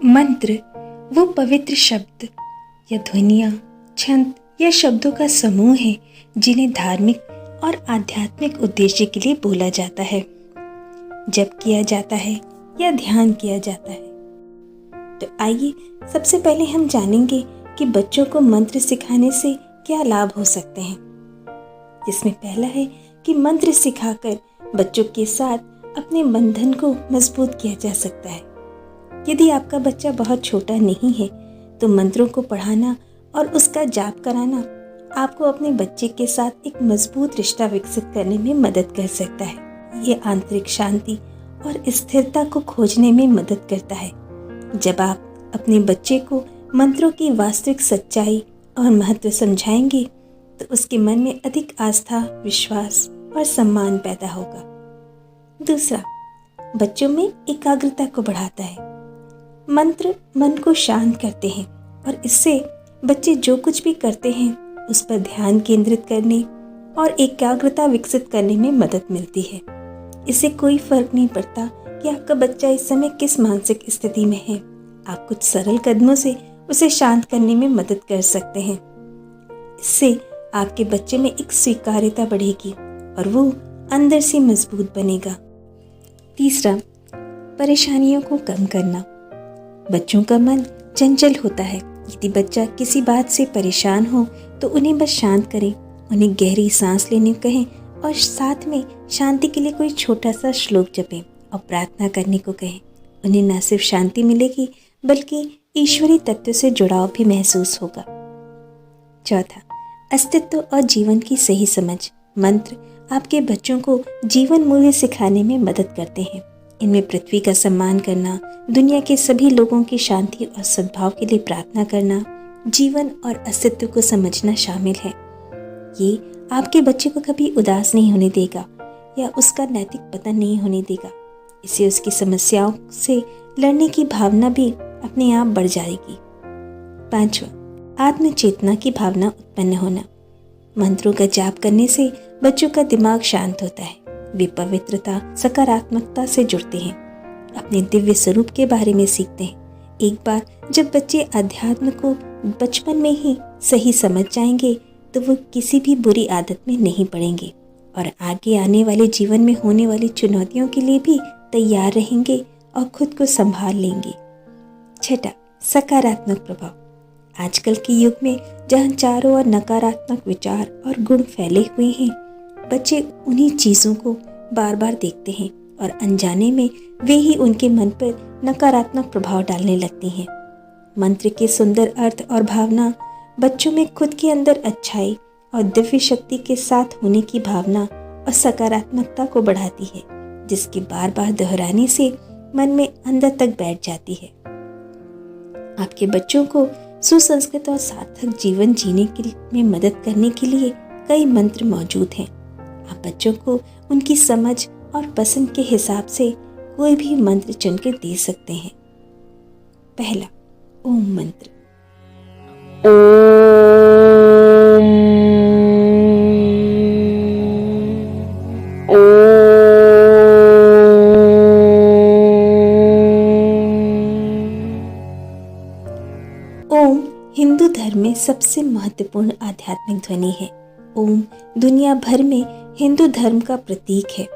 मंत्र वो पवित्र शब्द या ध्वनियाँ, छंद या शब्दों का समूह है जिन्हें धार्मिक और आध्यात्मिक उद्देश्य के लिए बोला जाता है, जप किया जाता है या ध्यान किया जाता है। तो आइए सबसे पहले हम जानेंगे कि बच्चों को मंत्र सिखाने से क्या लाभ हो सकते हैं। जिसमें पहला है कि मंत्र सिखाकर बच्चों के साथ अपने बंधन को मजबूत किया जा सकता है। यदि आपका बच्चा बहुत छोटा नहीं है तो मंत्रों को पढ़ाना और उसका जाप कराना आपको अपने बच्चे के साथ एक मजबूत रिश्ता विकसित करने में मदद कर सकता है। ये आंतरिक शांति और स्थिरता को खोजने में मदद करता है। जब आप अपने बच्चे को मंत्रों की वास्तविक सच्चाई और महत्व समझाएंगे तो उसके मन में अधिक आस्था, विश्वास और सम्मान पैदा होगा। दूसरा, बच्चों में एकाग्रता को बढ़ाता है। मंत्र मन को शांत करते हैं और इससे बच्चे जो कुछ भी करते हैं उस पर ध्यान केंद्रित करने और एकाग्रता विकसित करने में मदद मिलती है। इससे कोई फर्क नहीं पड़ता कि आपका बच्चा इस समय किस मानसिक स्थिति में है। आप कुछ सरल कदमों से उसे शांत करने में मदद कर सकते हैं। इससे आपके बच्चे में एक स्वीकार्यता बढ़ेगी और वो अंदर से मजबूत बनेगा। तीसरा, परेशानियों को कम करना। बच्चों का मन चंचल होता है। यदि बच्चा किसी बात से परेशान हो तो उन्हें बस शांत करें, उन्हें गहरी सांस लेने को कहें और साथ में शांति के लिए कोई छोटा सा श्लोक जपें और प्रार्थना करने को कहें। उन्हें न सिर्फ शांति मिलेगी बल्कि ईश्वरीय तत्व से जुड़ाव भी महसूस होगा। चौथा, अस्तित्व और जीवन की सही समझ। मंत्र आपके बच्चों को जीवन मूल्य सिखाने में मदद करते हैं। इनमें पृथ्वी का सम्मान करना, दुनिया के सभी लोगों की शांति और सद्भाव के लिए प्रार्थना करना, जीवन और अस्तित्व को समझना शामिल है। ये आपके बच्चे को कभी उदास नहीं होने देगा या उसका नैतिक पतन नहीं होने देगा। इससे उसकी समस्याओं से लड़ने की भावना भी अपने आप बढ़ जाएगी। पांचवा, आत्मचेतना की भावना उत्पन्न होना। मंत्रों का जाप करने से बच्चों का दिमाग शांत होता है। वे पवित्रता, सकारात्मकता से जुड़ते हैं, अपने दिव्य स्वरूप के बारे में सीखते हैं। एक बार जब बच्चे अध्यात्म को बचपन में ही सही समझ जाएंगे तो वो किसी भी बुरी आदत में नहीं पड़ेंगे और आगे आने वाले जीवन में होने वाली चुनौतियों के लिए भी तैयार रहेंगे और खुद को संभाल लेंगे। छठा, सकारात्मक प्रभाव। आजकल के युग में जहाँ चारों ओर नकारात्मक विचार और गुण फैले हुए हैं, बच्चे उन्हीं चीज़ों को बार बार देखते हैं और अनजाने में वे ही उनके मन पर नकारात्मक प्रभाव डालने लगती हैं। मंत्र के सुंदर अर्थ और भावना बच्चों में खुद के अंदर अच्छाई और दिव्य शक्ति के साथ होने की भावना और सकारात्मकता को बढ़ाती है, जिसके बार बार दोहराने से मन में अंदर तक बैठ जाती है। आपके बच्चों को सुसंस्कृत और सार्थक जीवन जीने में मदद करने के लिए कई मंत्र मौजूद हैं। आप बच्चों को उनकी समझ और पसंद के हिसाब से कोई भी मंत्र चुनकर दे सकते हैं। पहला, ओम मंत्र। ओम हिंदू धर्म में सबसे महत्वपूर्ण आध्यात्मिक ध्वनि है। ओम दुनिया भर में हिंदू धर्म का प्रतीक है,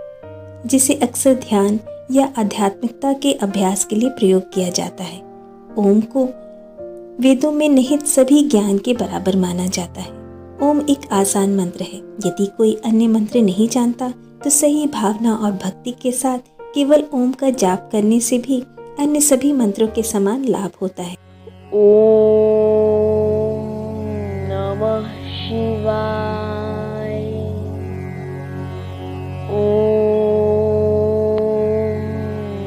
जिसे अक्सर ध्यान या आध्यात्मिकता के अभ्यास के लिए प्रयोग किया जाता है। ओम को वेदों में निहित सभी ज्ञान के बराबर माना जाता है। ओम एक आसान मंत्र है। यदि कोई अन्य मंत्र नहीं जानता तो सही भावना और भक्ति के साथ केवल ओम का जाप करने से भी अन्य सभी मंत्रों के समान लाभ होता है। ओम नमः शिवाय। ओम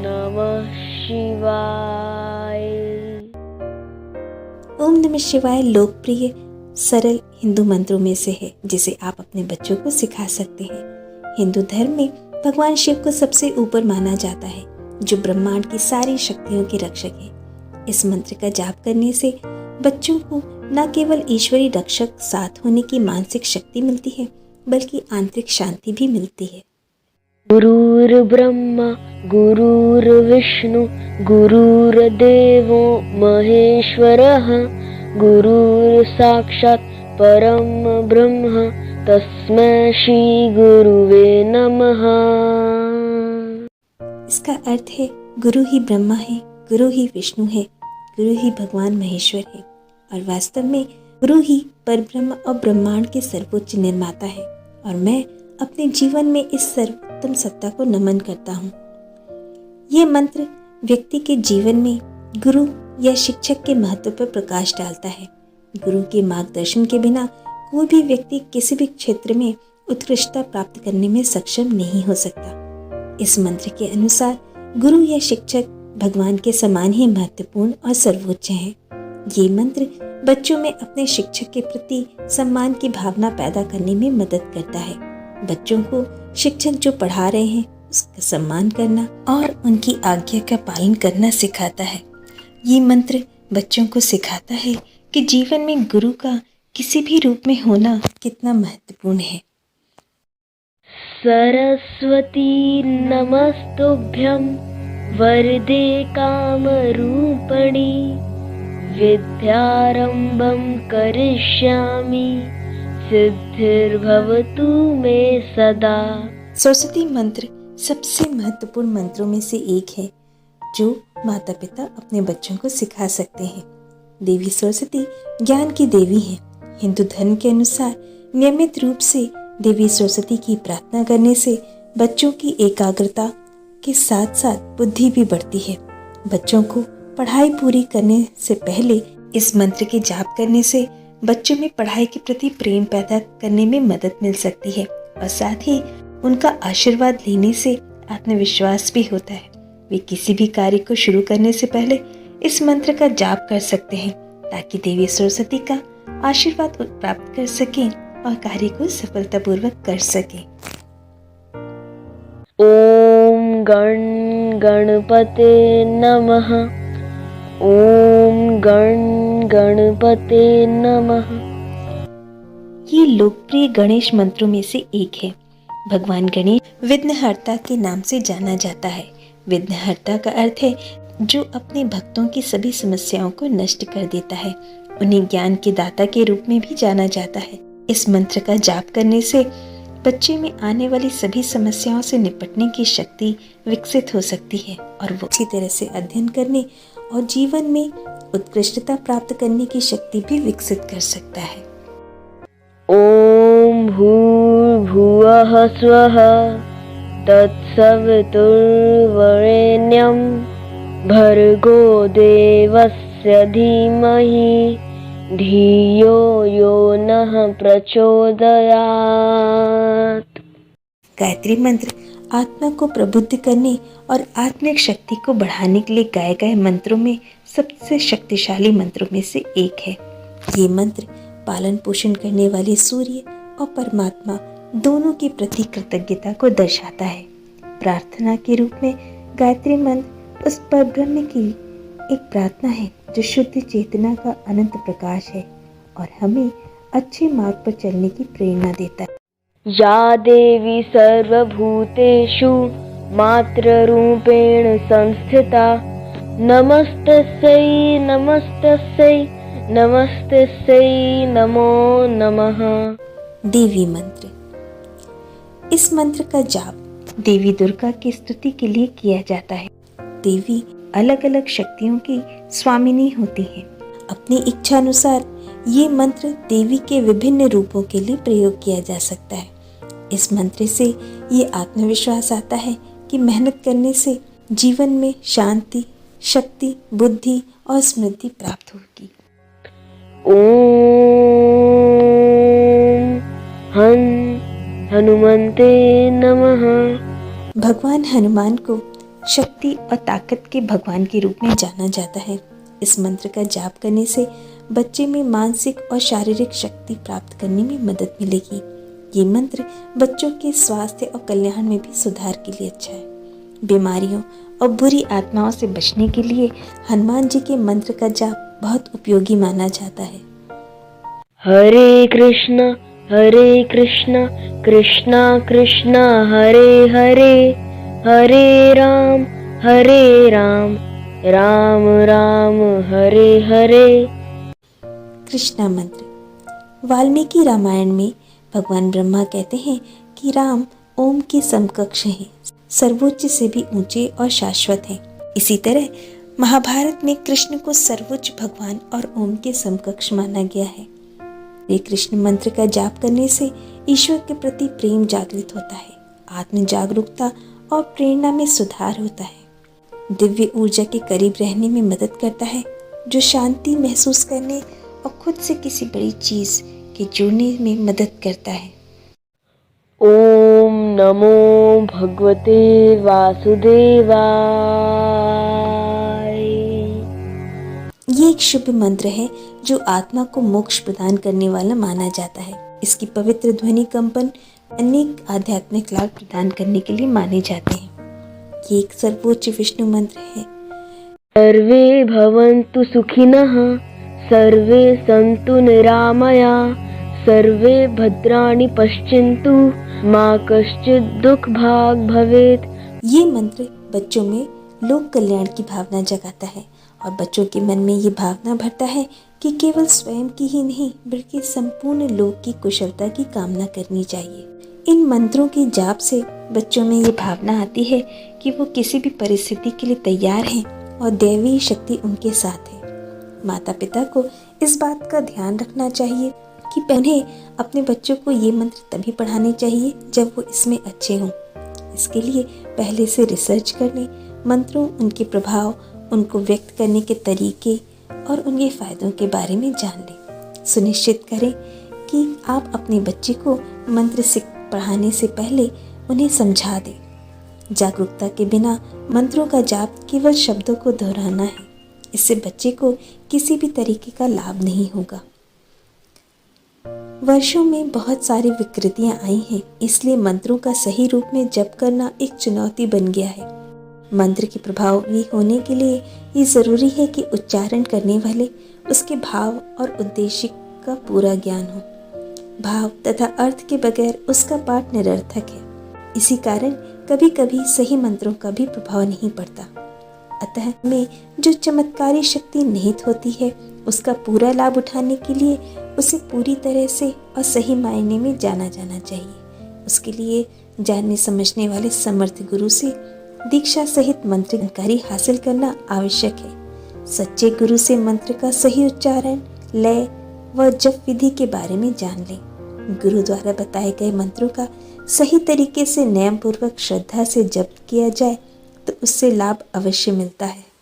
नमः शिवाय। ओम नमः शिवाय लोकप्रिय सरल हिंदू मंत्रों में से है, जिसे आप अपने बच्चों को सिखा सकते हैं। हिंदू धर्म में भगवान शिव को सबसे ऊपर माना जाता है, जो ब्रह्मांड की सारी शक्तियों के रक्षक हैं। इस मंत्र का जाप करने से बच्चों को न केवल ईश्वरी रक्षक साथ होने की मानसिक शक्ति मिलती है, बल्कि आंतरिक शांति भी मिलती है। गुरुर्ब्रह्मा गुरुर्विष्णु गुरुर्देवो महेश्वरः गुरुर्साक्षात् परम ब्रह्म तस्मै श्री गुरुवे नमः। इसका अर्थ है गुरु ही ब्रह्मा है, गुरु ही विष्णु है, गुरु ही भगवान महेश्वर है और वास्तव में गुरु ही परब्रह्म और ब्रह्मांड के सर्वोच्च निर्माता है और मैं अपने जीवन में इस सर्वोत्तम सत्ता को नमन करता हूँ। ये मंत्र व्यक्ति के जीवन में गुरु या शिक्षक के महत्व पर प्रकाश डालता है। गुरु के मार्गदर्शन के बिना कोई भी व्यक्ति किसी भी क्षेत्र में उत्कृष्टता प्राप्त करने में सक्षम नहीं हो सकता। इस मंत्र के अनुसार गुरु या शिक्षक भगवान के समान ही महत्वपूर्ण और सर्वोच्च है। ये मंत्र बच्चों में अपने शिक्षक के प्रति सम्मान की भावना पैदा करने में मदद करता है। बच्चों को शिक्षक जो पढ़ा रहे हैं उसका सम्मान करना और उनकी आज्ञा का पालन करना सिखाता है। ये मंत्र बच्चों को सिखाता है कि जीवन में गुरु का किसी भी रूप में होना कितना महत्वपूर्ण है। सरस्वती नमस्तुभ्यं वरदे कामरूपिणी विद्यारंभं करिष्यामि सिद्धिर्भवतु मे सदा। सरस्वती मंत्र सबसे महत्वपूर्ण मंत्रों में से एक है जो माता पिता अपने बच्चों को सिखा सकते हैं। देवी सरस्वती ज्ञान की देवी है। हिंदू धर्म के अनुसार नियमित रूप से देवी सरस्वती की प्रार्थना करने से बच्चों की एकाग्रता के साथ साथ बुद्धि भी बढ़ती है। बच्चों को पढ़ाई पूरी करने से पहले इस मंत्र के जाप करने से बच्चों में पढ़ाई के प्रति प्रेम पैदा करने में मदद मिल सकती है और साथ ही उनका आशीर्वाद लेने से आत्मविश्वास भी होता है। वे किसी भी कार्य को शुरू करने से पहले इस मंत्र का जाप कर सकते हैं ताकि देवी सरस्वती का आशीर्वाद प्राप्त कर सकें और कार्य को सफलतापूर्वक कर सकें। ओम गण गणपते नमः। ओम गण गणपते नमः। ये लोकप्रिय गणेश मंत्रों में से एक है। भगवान गणेश विघ्नहर्ता के नाम से जाना जाता है। विघ्नहर्ता का अर्थ है जो अपने भक्तों की सभी समस्याओं को नष्ट कर देता है। उन्हें ज्ञान के दाता के रूप में भी जाना जाता है। इस मंत्र का जाप करने से बच्चे में आने वाली सभी समस्याओं से निपटने की शक्ति विकसित हो सकती है और वो अच्छी तरह से अध्ययन करने और जीवन में उत्कृष्टता प्राप्त करने की शक्ति भी विकसित कर सकता है। ओम भूर्भुवः स्वः तत्सवितुर्वरेण्यं भर्गो देवस्य धीमहि धियो यो नः प्रचोदयात्। गायत्री मंत्र आत्मा को प्रबुद्ध करने और आत्मिक शक्ति को बढ़ाने के लिए गाए गए मंत्रों में सबसे शक्तिशाली मंत्रों में से एक है। ये मंत्र पालन पोषण करने वाले सूर्य और परमात्मा दोनों के प्रति कृतज्ञता को दर्शाता है। प्रार्थना के रूप में गायत्री मंत्र उस परब्रह्म की एक प्रार्थना है जो शुद्ध चेतना का अनंत प्रकाश है और हमें अच्छे मार्ग पर चलने की प्रेरणा देता है। या देवी सर्वभूतेषु मातृरूपेण संस्थिता नमस्तस्यै नमस्तस्यै नमस्तस्यै नमो नमः। देवी मंत्र। इस मंत्र का जाप देवी दुर्गा की स्तुति के लिए किया जाता है। देवी अलग अलग शक्तियों की स्वामिनी होती हैं। अपनी इच्छा अनुसार ये मंत्र देवी के विभिन्न रूपों के लिए प्रयोग किया जा सकता है। इस मंत्र से ये आत्मविश्वास आता है कि मेहनत करने से जीवन में शांति, शक्ति, बुद्धि और स्मृति प्राप्त होगी। ओम हनुमते नमः। भगवान हनुमान को शक्ति और ताकत के भगवान के रूप में जाना जाता है। इस मंत्र का जाप करने से बच्चे में मानसिक और शारीरिक शक्ति प्राप्त करने में मदद मिलेगी। ये मंत्र बच्चों के स्वास्थ्य और कल्याण में भी सुधार के लिए अच्छा है। बीमारियों और बुरी आत्माओं से बचने के लिए हनुमान जी के मंत्र का जाप बहुत उपयोगी माना जाता है। हरे हरे कृष्णा कृष्णा कृष्णा हरे हरे, हरे राम राम राम हरे हरे। कृष्णा मंत्र। वाल्मीकि रामायण में भगवान ब्रह्मा कहते हैं कि राम ओम के समकक्ष हैं, सर्वोच्च से भी ऊंचे और शाश्वत हैं। इसी तरह महाभारत में कृष्ण को सर्वोच्च भगवान और ओम के समकक्ष माना गया है। ये कृष्ण मंत्र का जाप करने से ईश्वर के प्रति प्रेम जागृत होता है, आत्म जागरूकता और प्रेरणा में सुधार होता है, दिव्य ऊर्जा के करीब रहने में मदद करता है, जो शांति महसूस करने और खुद से किसी बड़ी चीज के जुड़ने में मदद करता है। ओम नमो भगवते वासुदेवाय। ये एक शुभ मंत्र है जो आत्मा को मोक्ष प्रदान करने वाला माना जाता है। इसकी पवित्र ध्वनि कंपन अनेक आध्यात्मिक लाभ प्रदान करने के लिए माने जाते हैं। ये एक सर्वोच्च विष्णु मंत्र है। सर्वे भवन्तु सुखिनः, सर्वे सन्तु निरामया, सर्वे भद्राणि पश्यन्तु, मा कश्चित् दुःख भाग् भवेत्। ये मंत्र बच्चों में लोक कल्याण की भावना जगाता है और बच्चों के मन में ये भावना भरता है कि केवल स्वयं की ही नहीं बल्कि संपूर्ण लोक की कुशलता की कामना करनी चाहिए। इन मंत्रों के जाप से बच्चों में ये भावना आती है कि वो किसी भी परिस्थिति के लिए तैयार हैं और दैवीय शक्ति उनके साथ है। माता पिता को इस बात का ध्यान रखना चाहिए कि उन्हें अपने बच्चों को ये मंत्र तभी पढ़ाने चाहिए जब वो इसमें अच्छे हों। इसके लिए पहले से रिसर्च करने, मंत्रों, उनके प्रभाव, उनको व्यक्त करने के तरीके और उनके फ़ायदों के बारे में जान लें। सुनिश्चित करें कि आप अपने बच्चे को मंत्र पढ़ाने से पहले उन्हें समझा दें। जागरूकता के बिना मंत्रों का जाप केवल शब्दों को दोहराना है। इससे बच्चे को किसी भी तरीके का लाभ नहीं होगा। वर्षों में बहुत सारी विकृतियां आई हैं, इसलिए मंत्रों का सही रूप में जप करना एक चुनौती बन गया है। मंत्र के प्रभावी होने के लिए ये ज़रूरी है कि उच्चारण करने वाले उसके भाव और उद्देश्य का पूरा ज्ञान हो। भाव तथा अर्थ के बगैर उसका पाठ निरर्थक है। इसी कारण कभी कभी सही मंत्रों का भी प्रभाव नहीं पड़ता। अतः में जो चमत्कारी शक्ति निहित होती है उसका पूरा लाभ उठाने के लिए उसे पूरी तरह से और सही मायने में जाना जाना चाहिए। उसके लिए जानने समझने वाले समर्थ गुरु से दीक्षा सहित मंत्र जानकारी हासिल करना आवश्यक है। सच्चे गुरु से मंत्र का सही उच्चारण, लय व जप विधि के बारे में जान लें। गुरु द्वारा बताए गए मंत्रों का सही तरीके से नियम पूर्वक श्रद्धा से जप किया जाए तो उससे लाभ अवश्य मिलता है।